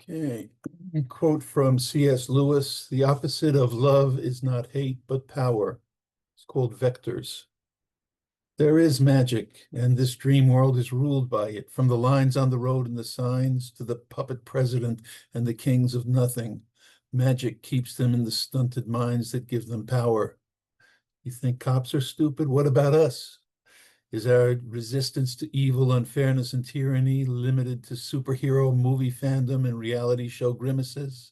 Okay, a quote from C.S. Lewis: "The opposite of love is not hate, but power." It's called vectors. There is magic, and this dream world is ruled by it, from the lines on the road and the signs to the puppet president and the kings of nothing. Magic keeps them in the stunted minds that give them power. You think cops are stupid? What about us? Is our resistance to evil, unfairness, and tyranny limited to superhero movie fandom and reality show grimaces?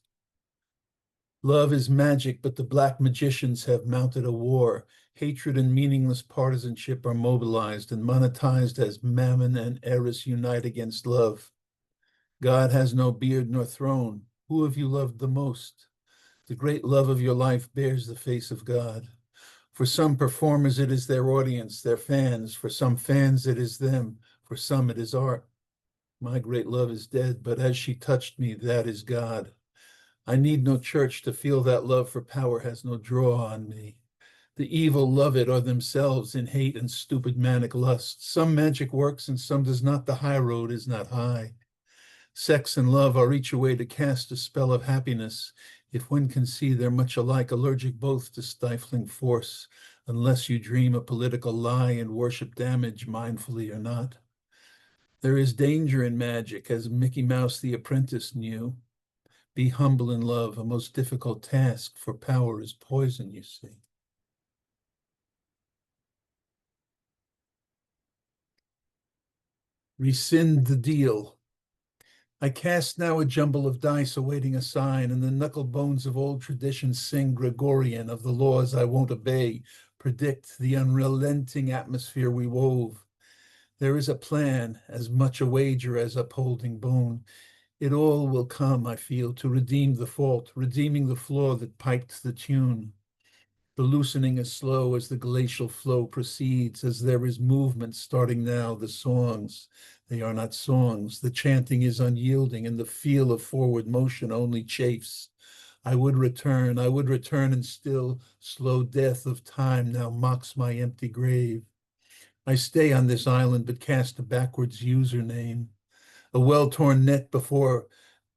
Love is magic, but the black magicians have mounted a war. Hatred and meaningless partisanship are mobilized and monetized as Mammon and Eris unite against love. God has no beard nor throne. Who have you loved the most? The great love of your life bears the face of God. For some performers, it is their audience, their fans. For some fans, it is them. For some, it is art. My great love is dead, but as she touched me, that is God. I need no church to feel that love, for power has no draw on me. The evil love it or themselves in hate and stupid manic lust. Some magic works and some does not. The high road is not high. Sex and love are each a way to cast a spell of happiness. If one can see they're much alike, allergic both to stifling force, unless you dream a political lie and worship damage, mindfully or not. There is danger in magic, as Mickey Mouse the Apprentice knew. Be humble in love, a most difficult task, for power is poison, you see. Rescind the deal. I cast now a jumble of dice awaiting a sign, and the knuckle bones of old tradition sing Gregorian of the laws I won't obey, predict the unrelenting atmosphere we wove. There is a plan, as much a wager as upholding bone. It all will come, I feel, to redeem the fault, redeeming the flaw that piped the tune. The loosening is slow as the glacial flow proceeds, as there is movement starting now, the songs. They are not songs. The chanting is unyielding, and the feel of forward motion only chafes. I would return, and still slow death of time now mocks my empty grave. I stay on this island, but cast a backwards username. A well-torn net before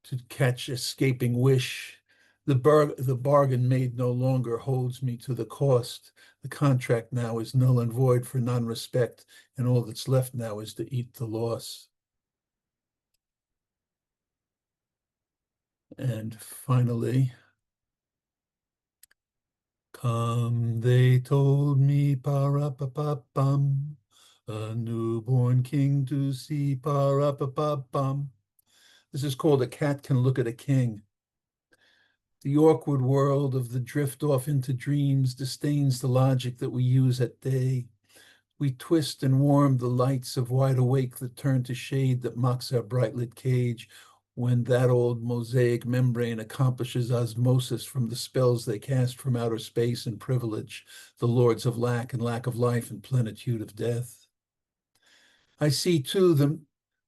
to catch escaping wish. The bargain made no longer holds me to the cost. The contract now is null and void for non-respect, and all that's left now is to eat the loss. And finally, come, they told me, pa-ra-pa-pa-bum, a newborn king to see, pa-ra-pa-pa-bum. This is called A Cat Can Look at a King. The awkward world of the drift off into dreams disdains the logic that we use at day. We twist and warm the lights of wide awake that turn to shade that mocks our bright lit cage when that old mosaic membrane accomplishes osmosis from the spells they cast from outer space and privilege, the lords of lack and lack of life and plenitude of death. I see too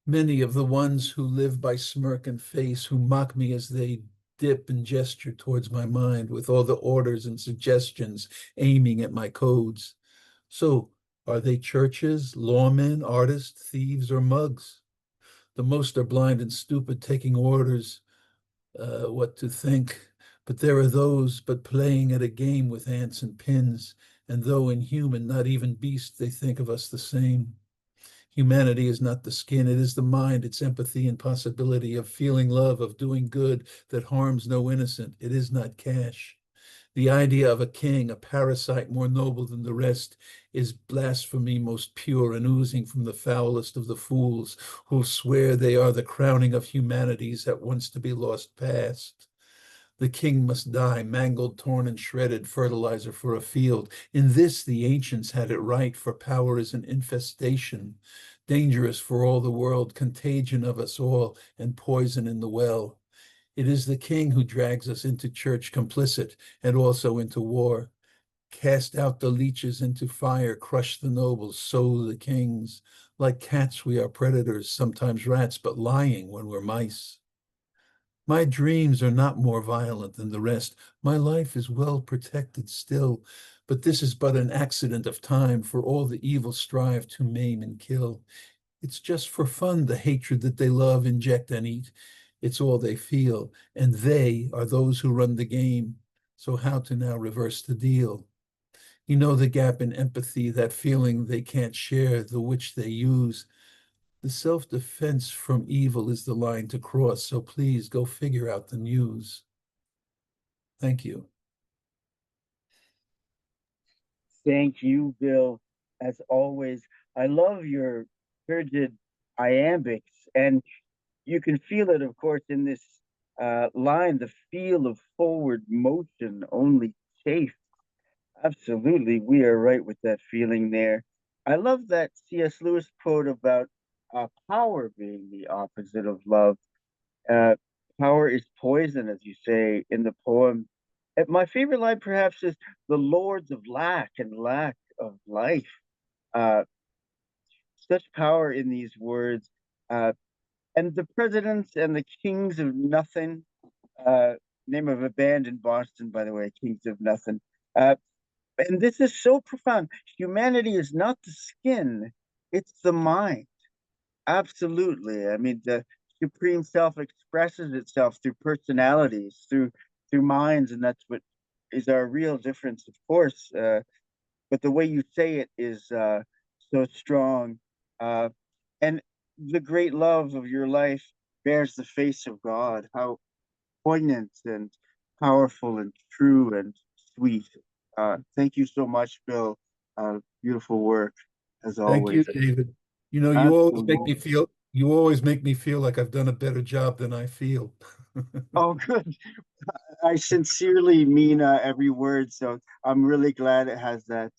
many of the ones who live by smirk and face, who mock me as they dip and gesture towards my mind with all the orders and suggestions aiming at my codes. So, are they churches, lawmen, artists, thieves, or mugs? The most are blind and stupid, taking orders what to think. But there are those but playing at a game with ants and pins, and though inhuman, not even beasts, they think of us the same. Humanity is not the skin, it is the mind, its empathy and possibility of feeling love, of doing good that harms no innocent. It is not cash. The idea of a king, a parasite more noble than the rest, is blasphemy most pure and oozing from the foulest of the fools who swear they are the crowning of humanities at once to be lost past. The king must die, mangled, torn, and shredded, fertilizer for a field. In this, the ancients had it right, for power is an infestation, dangerous for all the world, contagion of us all, and poison in the well. It is the king who drags us into church complicit, and also into war. Cast out the leeches into fire, crush the nobles, sow the kings. Like cats, we are predators, sometimes rats, but lying when we're mice. My dreams are not more violent than the rest. My life is well protected still, but this is but an accident of time, for all the evil strive to maim and kill. It's just for fun, the hatred that they love, inject, and eat. It's all they feel, and they are those who run the game. So how to now reverse the deal? You know the gap in empathy, that feeling they can't share, the which they use. The self-defense from evil is the line to cross, so please go figure out the news. Thank you. Thank you, Bill. As always, I love your turgid iambics, and you can feel it, of course, in this line, the feel of forward motion only chafe. Absolutely, we are right with that feeling there. I love that C.S. Lewis quote about power being the opposite of love. Uh, Power is poison, as you say in the poem. My favorite line, perhaps, is the lords of lack and lack of life. Uh, Such power in these words. Uh, and the presidents and the kings of nothing, uh, name of a band in Boston, by the way, Kings of Nothing. Uh, and this is so profound. Humanity is not the skin, it's the mind. Absolutely. I mean, the supreme self expresses itself through personalities, through minds, and that's what is our real difference, of course. But the way you say it is so strong. Uh, and the great love of your life bears the face of God. How poignant and powerful and true and sweet. Thank you so much, Bill. Beautiful work, as Thank you, always. David. Absolutely. You always make me feel like I've done a better job than I feel. Oh, good. I sincerely mean every word, so I'm really glad it has that